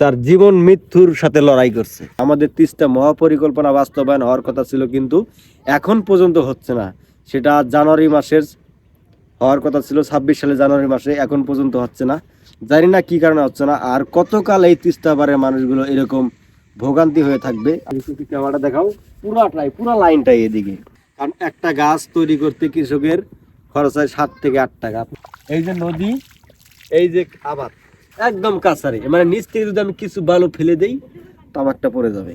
তার জীবন মৃত্যুর সাথে লড়াই করছে। আমাদের তিস্তা মহাপরিকল্পনা বাস্তবায়ন হওয়ার কথা ছিল, কিন্তু এখন পর্যন্ত হচ্ছে না। সেটা জানুয়ারি মাসের হওয়ার কথা ছিল, 26 সালে জানুয়ারি মাসে, এখন পর্যন্ত হচ্ছে না। জানি না কি কারণে হচ্ছে না, আর কতকাল এই তিস্তা পারের মানুষগুলো এরকম ভোগান্তি হয়ে থাকবে। ক্যামেরাটা দেখাও, পুরা লাইনটাই এদিকে। কারণ একটা গাছ তৈরি করতে কৃষকের খরচ হয় 7 থেকে 8 টাকা। এই যে নদী, এই যে আবাদ একদম কাছারে, মানে নিচ থেকে যদি আমি কিছু বালু ফেলে দেই তামাকটা পড়ে যাবে।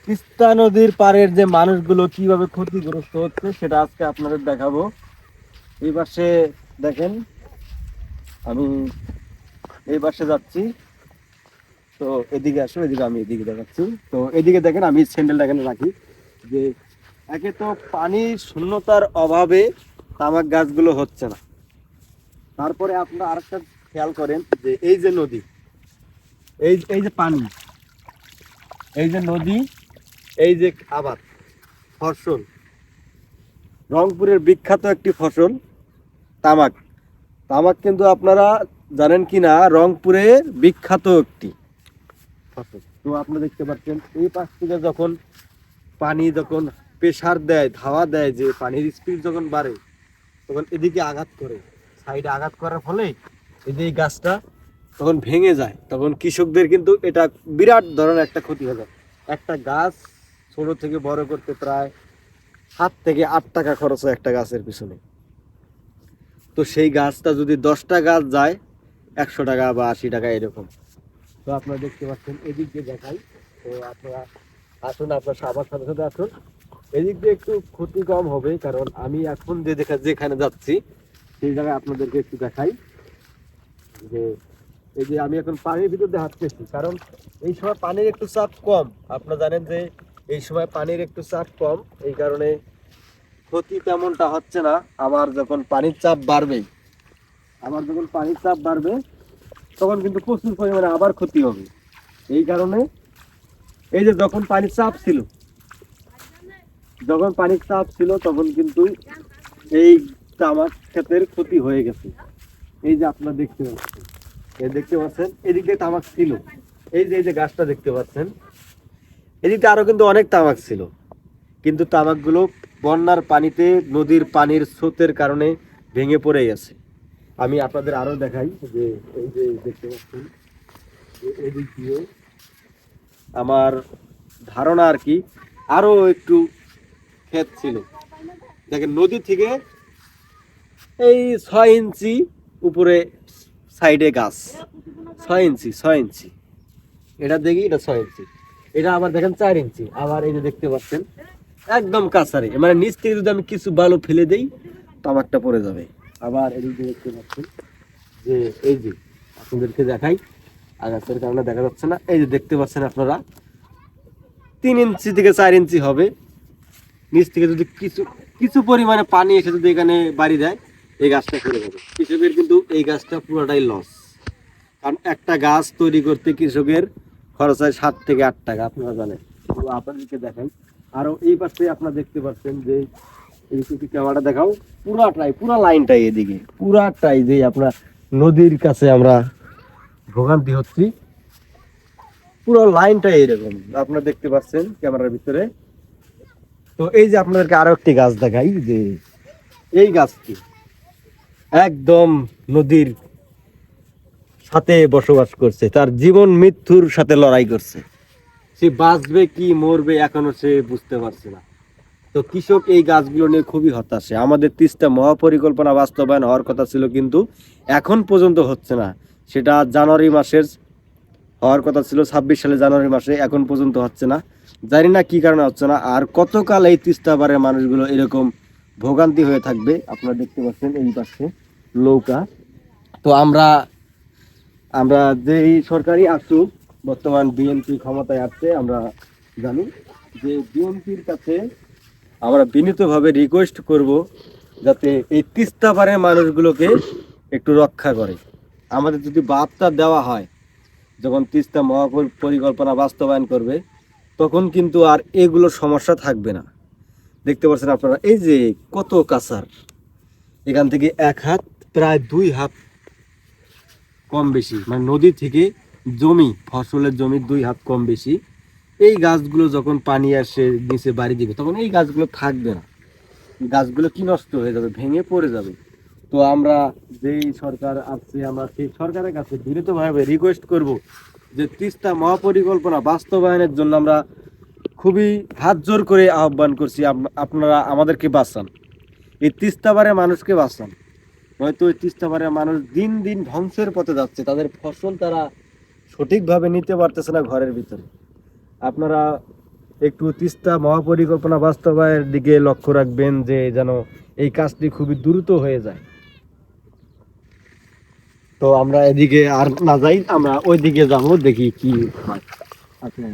তিস্তা নদীর পাড়ের যে মানুষগুলো কিভাবে ক্ষতিগ্রস্ত হচ্ছে সেটা আজকে আপনাদের দেখাবো। এই পাশে দেখেন, আমি এই পাশে যাচ্ছি, তো এদিকে আসো, এদিকে আমি এদিকে দেখাচ্ছি। তো এদিকে দেখেন, আমি স্যান্ডেলটা এখানে রাখি যে একে তো পানির শূন্যতার অভাবে তামাক গাছগুলো হচ্ছে না। তারপরে আপনারা আরেকটা খেয়াল করেন যে এই যে নদী, এই যে পানি, এই যে নদী, এই যে আবাদ ফসল, রংপুরের বিখ্যাত একটি ফসল তামাক। তামাক কিন্তু আপনারা জানেন কি না, রংপুরের বিখ্যাত একটি ফসল। তো আপনারা দেখতে পাচ্ছেন এই পাশ থেকে যখন পানি যখন প্রেসার দেয়, ধাওয়া দেয়, যে পানির স্পিড যখন বাড়ে তখন এদিকে আঘাত করে, সাইডে আঘাত করার ফলে এই যে এই গাছটা তখন ভেঙে যায়। তখন কৃষকদের কিন্তু এটা বিরাট ধরনের একটা ক্ষতি হয়ে যায়। একটা গাছ ছোট থেকে বড় করতে প্রায় 7 থেকে 8 টাকা খরচ হয় একটা গাছের পিছনে। তো সেই গাছটা যদি 10টা গাছ যায় 100 টাকা বা 80 টাকা এরকম। তো আপনারা দেখতে পাচ্ছেন, এদিক দিয়ে দেখাই। তো আপনারা আসুন, আপনার আমার সাথে সাথে আসুন। এদিক দিয়ে একটু ক্ষতি কম হবে, কারণ আমি এখন যেখানে যাচ্ছি সেই জায়গায় আপনাদেরকে একটু দেখাই যে এই যে আমি এখন পানির ভিতর দিয়ে হাঁটতেছি, কারণ এই সময় পানির একটু চাপ কম। আপনারা জানেন যে এই সময় পানির একটু চাপ কম, এই কারণে ক্ষতি তেমনটা হচ্ছে না। আবার যখন পানির চাপ বাড়বে, তখন কিন্তু প্রচুর পরিমাণে আবার ক্ষতি হবে। এই কারণে এই যে যখন পানির চাপ ছিল তখন কিন্তু এই তামাক ক্ষেতের ক্ষতি হয়ে গেছে। এই যে আপনারা দেখতে পাচ্ছেন এদিকে তামাক ছিল, এই যে গাছটা দেখতে পাচ্ছেন, এদিকে আরো কিন্তু অনেক তামাক ছিল, কিন্তু তামাকগুলো বন্যার পানিতে, নদীর পানির স্রোতের কারণে ভেঙে পড়ে গেছে। আমি আপনাদের আরো দেখাই যে এই যে দেখতে পাচ্ছেন এদিক দিয়ে আমার ধারণা আর কি আরো একটু ক্ষেত ছিল। দেখেন নদী থেকে এই 6 ইঞ্চি উপরে সাইডে গাছ, 6 ইঞ্চি, এটা দেখি, এটা 6 ইঞ্চি, এটা আবার দেখেন 4 ইঞ্চি। আবার এই যে দেখতে পাচ্ছেন একদম কাছারে, মানে নিচ থেকে যদি আমি কিছু বালু ফেলে দেই তামাকটা পড়ে যাবে। আবার এদিকে দেখতে পাচ্ছেন যে এই যে আপনাদেরকে দেখাই, আগাছার কারণে দেখা যাচ্ছে না, এই যে দেখতে পাচ্ছেন আপনারা 3 ইঞ্চি থেকে 4 ইঞ্চি হবে। নিচ থেকে যদি কিছু পরিমাণে পানি এসে যদি এখানে বাড়ি দেয় এই গাছটা পড়ে যাবে। কৃষকের কিন্তু এই গাছটা পুরোটাই লস, কারণ একটা গাছ তৈরি করতে কৃষকের খরচ হয় 7 থেকে 8 টাকা, আপনারা জানেন। তো আপনাদেরকে দেখাই, আরো এই পাশে আপনারা দেখতে পাচ্ছেন যে এই ক্যামেরাটা দেখাও, পুরা লাইনটাই এদিকে, পুরাটাই যে আপনার নদীর কাছে আমরা ভোগান্তি হচ্ছি, পুরো লাইনটাই এরকম আপনারা দেখতে পাচ্ছেন ক্যামেরার ভিতরে। তো এই যে আপনাদেরকে আরো একটি গাছ দেখাই, যে এই গাছটি একদম নদীর সাথে বসবাস করছে, তার জীবন মৃত্যুর সাথে লড়াই করছে। সে বাঁচবে কি মরবে এখনো সে বুঝতে পারছে না। তো কৃষক এই গাছগুলো নিয়ে খুবই হতাশে। আমাদের তিস্তা মহাপরিকল্পনা বাস্তবায়ন হওয়ার কথা ছিল, কিন্তু এখন পর্যন্ত হচ্ছে না। সেটা জানুয়ারি মাসের হওয়ার কথা ছিল, 26 সালে জানুয়ারি মাসে, এখন পর্যন্ত হচ্ছে না। জানি না কি কারণে হচ্ছে না, আর কতকাল এই তিস্তা পারের মানুষগুলো এরকম ভোগান্তি হয়ে থাকবে। আপনারা দেখতে পাচ্ছেন এই পাশে নৌকা। তো আমরা যেই সরকারি আসুক, বর্তমান বিএনপি ক্ষমতায় আসছে, আমরা জানি যে বিএনপির কাছে আমরা বিনীতভাবে রিকোয়েস্ট করব যাতে এই তিস্তা পারের মানুষগুলোকে একটু রক্ষা করে। আমাদের যদি বার্তা দেওয়া হয় যখন তিস্তা মহাপরিকল্পনা বাস্তবায়ন করবে, তখন কিন্তু আর এগুলো সমস্যা থাকবে না। দেখতে পাচ্ছেন আপনারা এই যে কত কাছার, এখান থেকে 1 হাত প্রায় 2 হাত কম বেশি, মানে নদী থেকে জমি, ফসলের জমি 2 হাত কম বেশি, এই গাছগুলো যখন পানি আসে নিচে বাড়ি দিবে তখন এই গাছগুলো থাকবে না, গাছগুলো কি নষ্ট হয়ে যাবে, ভেঙে পড়ে যাবে। তো আমরা যেই সরকার আছে আমরা সেই সরকারের কাছে বিনীতভাবে রিকোয়েস্ট করব যে তিস্তা মহাপরিকল্পনা বাস্তবায়নের জন্য আমরা খুবই হাত জোর করে আহ্বান করছি, আপনারা আমাদেরকে বাঁচান, এই তিস্তাবারে মানুষকে বাঁচান। হয়তো এই তিস্তাবারে মানুষ দিন দিন ধ্বংসের পথে যাচ্ছে, তাদের ফসল তারা সঠিকভাবে নিতে পারতেছে না ঘরের ভিতরে। আপনারা একটু তিস্তা মহাপরিকল্পনা বাস্তবায়নের দিকে লক্ষ্য রাখবেন যে যেন এই কাজটি খুবই দ্রুত হয়ে যায়। তো আমরা এদিকে আর না যাই, আমরা ওইদিকে যাবো, দেখি কি হয়। আচ্ছা।